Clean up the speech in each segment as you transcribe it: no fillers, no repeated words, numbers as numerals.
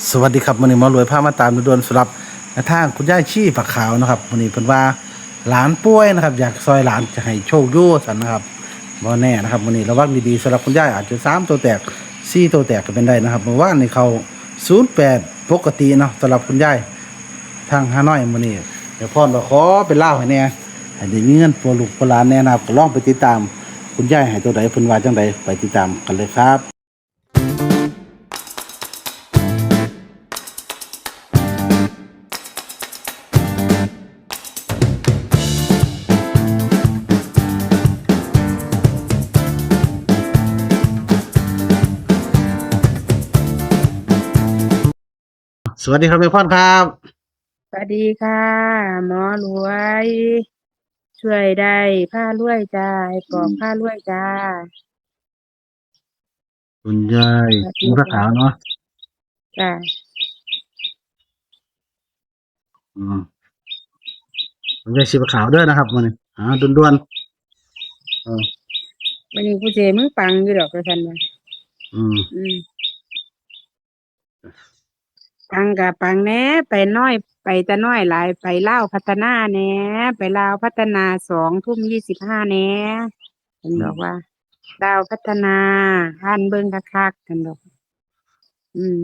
สวัสดีครับวันนี้หมารวยพามาตามด่วนๆสำหรับทางคุณย่าชีผักขาวนะครับวันนี้เพิ่นว่าหลานป่วยนะครับอยากซอยหลานจะให้โชคอยู่สันนะครับบ่แน่นะครับวันนี้ระวังดีๆสำหรับคุณย่าอาจจะ3 ตัวแตก4 ตัวแตกก็เป็นได้นะครับเมื่อวานนี้เขา08ปกติเนาะสำหรับคุณย่าทางฮานอยมื้อนี้เดี๋ยวพ่อขอเป็นเล่าวให้แน่ให้ได้มีเงินปัวลูกปัวหลานแน่นะครับก็ลองไปติดตามคุณย่าให้ตัวใดเพิ่นว่าจังใดไปติดตามกันเลยครับ สวัสดีครับแม่พ่อนครับสวัสดีค่ะหมอรวยช่วยได้ผ้ารวยจ้าให้ปอกผ้ารวยจ้าคุณยายสวัสคุณพระดีจ้าขาวเนาะจ้าอืมคุณยายสีพระขาวเด้อนะครับมันด่วนๆวันนี้กูเจมึงปังอยู่ดอกกระสันว่าอืมอืมปังกับปังแหน่ไปน้อยไปจะน้อยหลายไปเล่าวพัฒนาแหน่ไปลาวพัฒนา2 ทุ่ม 25แหน่เห็นอืมบอกว่าลาวพัฒนาอ่านเบิ่งคักๆกันดอกอืม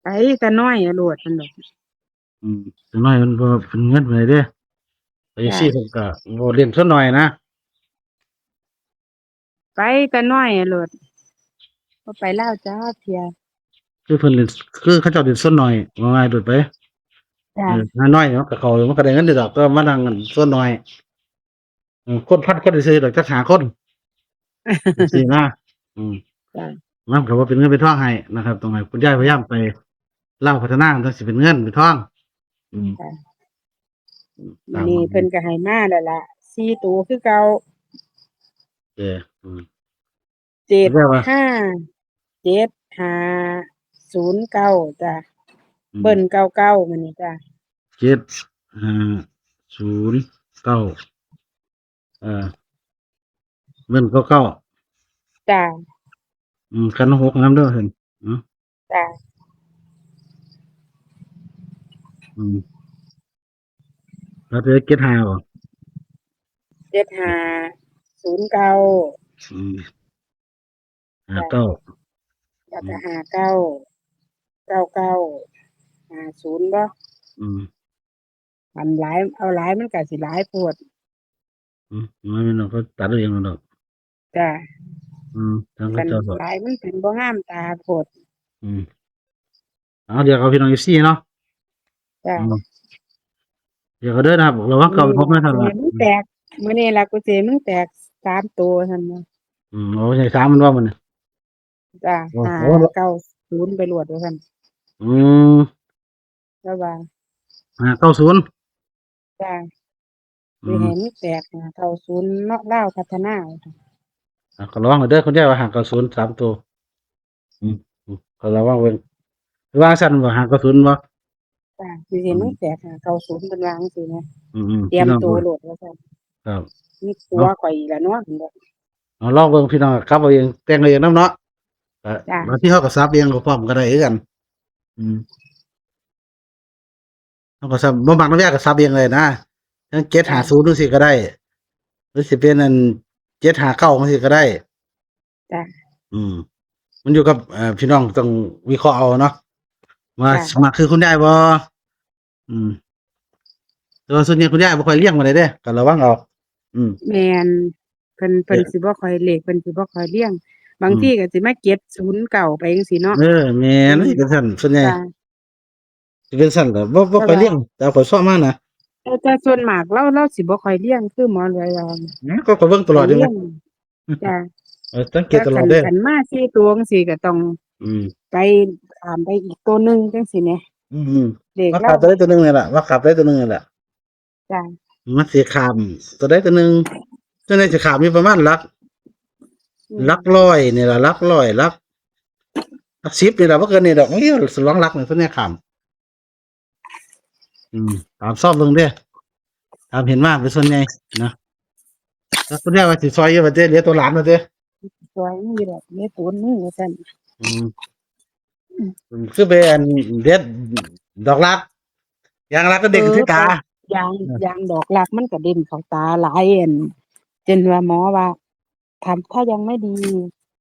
ไปจะน้อยอะโลดกันดอกอืมจังน้อยมันบ่เป็นเงินไปเด้อไปจ้าซี่ผมก็บ่เล่นซะหน่อยนะไปจะน้อยอะโลดก็ไปลาวจ้าเพียคือเพิ่นเล่นคือเขาเจ้าเล่นซะหน่อยว่าง่ายโดดไปจ้า น้าน้อยเนาะก็เขามันก็ได้เงินอยู่ดอกก็มานั่งกันซะหน่อยคนพันคนซื่อๆดอกจักหาคนจังซี่นะอืมจ้ะมันก็บ่เป็นเงินเป็นทองให้นะครับตรงไหนคุณยายพยายามไปเล่าวพัฒนามันจังสิเป็นเงินเป็นทองอืมจ้ะตามนี้เพิ่นก็ให้มาแล้วล่ะ4 ตัวคือเก่าเออเจ็ดเรียกว่าห้าเจ็ดห้า09จ้ะอืมเบิ้ล99มื้อนี้จ้ะ750เอ่อเงิน99จ้ะกัน6นำเด้อเพิ่นเนาะจ้ะอืมแล้วจะ75บ่7509อืมจ้ะ59แล้วก็อืม59 99 50บ่อืมอันหลายเอาหลายมันก็สิหลายโพดมันเนาะเขาตัดเอาเองดอกจ้ะทางคัเขานเจ้าก็หลายมันเป็นบ่งามตาโพดอืมเอาเดี๋ยวเอาพี่น้อง FC เนาะจ้ะอืมเดี๋ยวก็เด้อนะครับระวังมื้อเก่าไปนี้ล่ะพบนะท่านว่ากูให้มึงแตกมื้อนี้ล่ะกูสิให้มึงแตก3 ตัวซั่นน่ะ โอ้ใช่3มันว่ามันน่ะจ้ะโอ้ห้าโหเก้าศูนย์ไปรวดว่าซั่นอืมแล้วว่า590จ้ะอืสิให้มมันแตก590เนาะลาวพัฒนาว่าซั่นก็ระวังเอาเด้อคุณยายว่า590 3ตัวก็ระวังเบิ่งว่าซั่นบ่590บ่จ้ะสิให้อืมมันแตก590เพิ่นว่าจังซี่แหมเตรีพี่น้องเบิ่งยมตัวโลดว่าซั่นครับมีตัวเนาะข่อยอีกแล้วเนาะเพิ่นบอกเอาลองเบิ่งพี่น้องกลับเอาเองแต่งเอาเองนำเนาะก็จ้ะบางทีเราก็สับเองก็พร้อมก็ได้คือกันอืมเราก็สับบ่มักน้ำยาก็สับเองเลยนะทั้งจ้ะ750จังซี่ก็ได้หรือสิเป็นอัน759จังซี่ก็ได้จ้ะอืมมันอยู่กับพี่น้องต้องวิเคราะห์เอาเนาะว่าจ้ะสิมักคือคุณยายบ่อืมแต่ว่าส่วนใหญ่คุณยายบ่ค่อยเลี้ยงปานใดเด้ก็ระวังเอาอืมแม่นเพิ่นสิบ่ค่อยเลขเพิ่นสิบ่ค่อยเลี้ยงบางอืมทีก็สิมาเก็บ09ไปจังซี่เนาะแม่อืมนสิเป็นซั่นส่วนใหญ่จ้ะสิเป็นซั่นก็บ่แต่ว่าค่อยเลี้ยงแต่ข้อยชอบมานะ แต่ส่วนมากเราสิบ่ค่อยเลี้ยงคือหมอรวยว่าก็เบิ่งตลอดอยู่นะคันเลี้ยงจ้ะ สังเกตถ้าคันตลอดเด้อคันมา4 ตัวจังซี้ก็ต้องอืมไปข้ามไปอีกตัวหนึ่งจังซี้แหมอืมว่าเลขเราขับตัวใดตัวหนึงนี่ล่ะว่าขับได้ตัวหนึงนี่แหละจ้ะมันสิข้ามตัวใดตัวหนึงตัวใดสิข้ามมีประมาณหลักอืหลักมร้อยนี่ล่ะหลักร้อยหลัก10นี่ล่ะบ่เกินนี่ดอกมีสลองหลักนี่ตัวเนี้ยข้ามอืมตามซอบเบิ่งเด้อตามเห็นมาเป็นส่วนใหญ่นะแล้วคุณยายว่าสิซอยอยู่ว่าเด้เหลือตัวหลานว่าเด้สวยนี่แหละมีตูนนี่ว่าซั่นอืม คือเป็นเด็ดดอกรักยางรักก็เด็กที่ตายางยางดอกหลักมันก็เด่นเข้าตาหลายอันจนว่าหมอว่าถ้ายังไม่ดี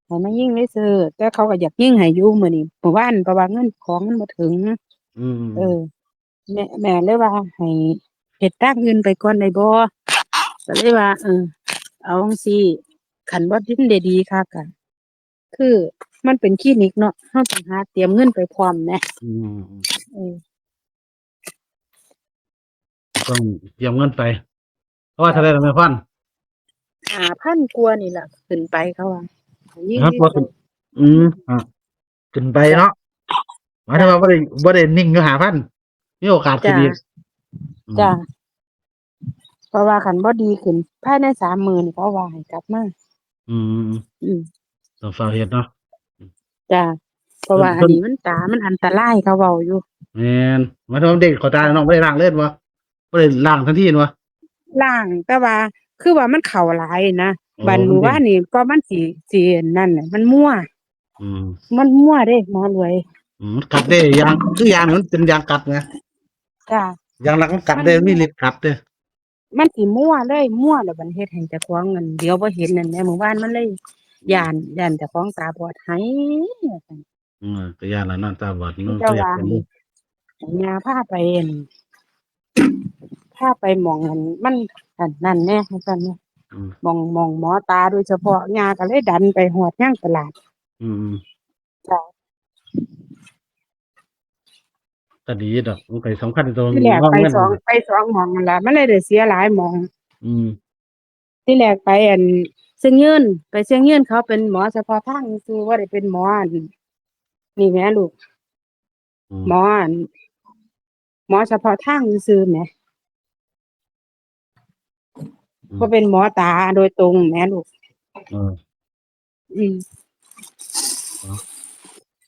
ให้มายิ่งเลยเซอร์แต่เขาก็อยากยิ่งให้อยู่มื้อนี้เมื่อวานเพราะว่าเงินของมันบ่ถึงอืมเออแม่เลยว่าให้เฮ็ดทางอื่นไปก่อนได้บ่ก็เลยว่าเอาจั่งซี้คันบ่ทิมได้ดีคักอะคือมันเป็นคลินิกเนาะเราต้องหาเตรียมเงินไปพร้อมแหมอืมเออต้องเตรียมเงินไปเพราะว่าถ้าได้ทำไมพัน 5,000กว่านี่ล่ะขึ้นไปเขาว่ายิ่งนะครับที่สุดพอขึ้นอืมขึ้นไปจ้ะเนาะหมายถึจ้ะงว่าบ่ได้นิ่งอยู่5,000มีโอกาสขึ้นจ้ะอีกอืมจ้ะเพราะว่าคันบ่ดีขึ้นภายใน30,000นี่เขาว่าให้กลับมาอืมอืมต้องเฝ้าเฮ็ดเนาะจ้ะเพราะว่าอันเพิ่นนี้มันตามันอันตรายเขาเว้าอยู่แม่นหมายถึงว่าเด็กเข้าตาน้องบ่ได้ล้างเล่นบ่บ่ได้ล้างทันทีเห็นบ่ล่างแต่ว่าคือว่ามันเข้าหลายนะอ๋อบัดมันเด้งมื้อวานนี่ก็มันสินั่นน่ะมันมั่วอืมเด้หมอรวยมันกัดได้ยางคือยางนี่มันเป็นยางกัดไงจ้ะยางรักมันกัดมันได้มีฤทธิ์กัดเด้อมันสิมั่วเลยมั่วแล้วมันเฮ็ดให้เจ้าของอันเดี๋ยวบ่เห็นนั่นแหละมื้อวานมันเลยย้านเจ้าของตาบอดไหว่าซั่นก็ย้านล่ะเนาะตาบอดเขาเนาะเจ้าว่าก็อยากเป็นอยู่ให้ย่าพาไปอั่นหม้องอันมันอันนั้นแหน่ว่าซั่นเนาะอืมหม้องหมอตาโดยเฉพาะย่าก็เลยดันไปฮอดยังตลาดอืมจ้ะก็ดีดอกมันก็สำคัญตรงที่แรกเงาเงินนั่นน่ะไปสองหม้องนั่นล่ะมันเลยได้เสียหลายหม้องอืมที่แรกไปอั่นเชียงยืนไปเชียงยืนเขาเป็นหมอเฉพาะทางซื่อๆบ่ได้เป็นหมออันนี่แหมลูกอืมหมออันหมอเฉพาะทางซื่อๆแหมอืมบ่เป็นหมอตาโดยตรงแหมลูกเอออืมเนาะ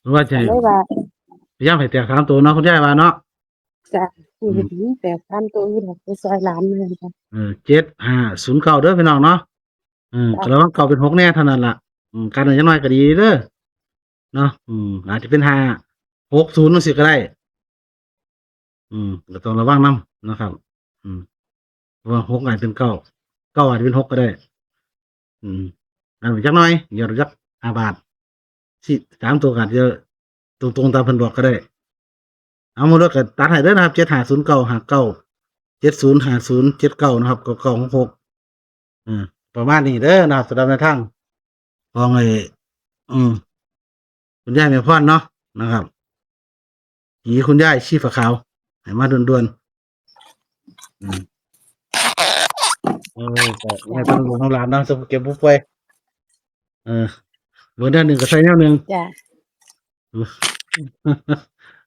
หรือว่าจะ ก็เลยว่าพยายามให้แตก3ตัวเนาะคุณยายว่าเนาะจ้ะอือืมอแต่ตามตัวอื่นไปซอยหลานเหมือนกัน7509เด้อพี่น้องเนาะจ้ะก็ระวังเก้าเป็น6แน่เท่านั้นล่ะกันไว้จักหน่อยก็ดีเด้อเนาะอาจจะเป็น560จั่งซี้ก็ได้ก็ต้องระวังนำนะครับอืมเพราะว่า6อาจเป็น9 9อาจจะเป็น6ก็ได้อืมกันไว้จักหน่อยหยอดไว้จัก5 บาทสิ3ตัวก็อาจจะตรงๆตามเพิ่นบอกก็ได้เอาหมดแล้วก็ตัดให้เด้อนะครับ7509 59 7050 79นะครับ9966อืมประมาณนี้เด้อนะครับสำหรับแนวทางของอืมคุณยายแม่พรเนาะนะครับผีคุณยายชีฟ้าขาวให้มาด่วนๆก็แม่ต้องลงทางหลานเนาะจะเก็บผู้ป่วยเออมื้อเดือนหนึ่งก็ใส่แนวหนึ่ง จ้ะ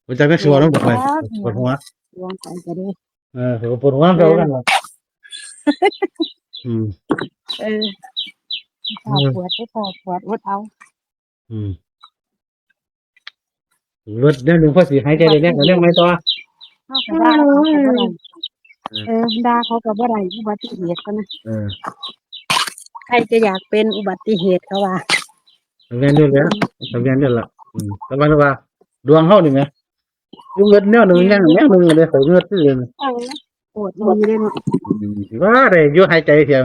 บ่จักได้สิเว้านำดอกไปครับปวดหัววางไปก็ได้ข้อยก็ปวดหัวนำเอเท่ากันอล่ะอืมเออเอพอปวดอก็พอปวดอดเอาอืมรถแนวหนึ่งพอสิหายใจอุบัได้แน่ก็แนติเหตุวใหม่ต่อเฮาก็ด่าเขาก็บ่ได้ด่าเขาก็บ่ได้อุบัติเหตุเขานะเออใครจะอยากเป็นอุบัติเหตุเขาว่าแม่นอยู่แล้วแม่นอยู่ล่ะแต่ว่าดวงเฮานี่แหมอยู่เงินแนวหนึ่งอย่างแนวหนึ่งเลยข้อยเงินซื่อเลยเออปวดมือเลยเนาะสิว่าได้อยู่หายใจเที่ย